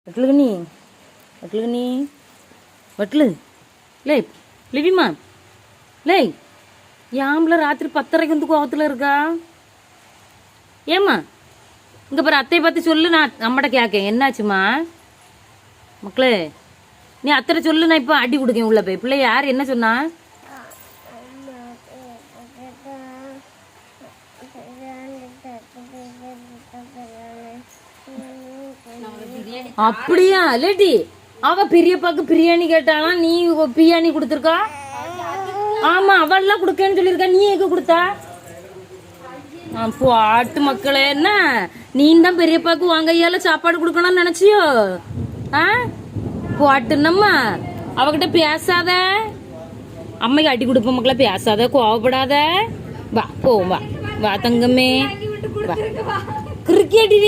வட்டலுக்கு நீ வட்டலு லே லிவிமா லே யாம்ல ராத்திரி 10:30 வந்து கோவத்தில் இருக்கா ஏம்மா இங்கே பாரு அத்தையை பார்த்து சொல்லு. நான் அம்மட்ட கேட்கேன் என்னாச்சுமா மக்களே, நீ அத்தை சொல்லு. நான் இப்போ அடி கொடுக்கேன் உள்ள போய். பிள்ளை யார் என்ன சொன்னா? அப்படியா லேடி அவ பெரியப்பாக்கு பிரியாணி கேட்டாலாம், நீ பிரியாணி கொடுத்துருக்கா? ஆமா அவள்லாம் கொடுக்கன்னு சொல்லியிருக்கா, நீ எங்க கொடுத்தா? பாட்டு மக்களே, என்ன நீ தான் பெரியப்பாக்கு வாங்கையால சாப்பாடு கொடுக்கணும்னு நினைச்சியோ? பாட்டுன்னம்மா அவகிட்ட பேசாத, அம்மைக்கு அடி கொடுப்ப மக்களே. பேசாத, கோவப்படாத. வா போவோம், வா வா தங்கமே வா. கிரிக்கெட்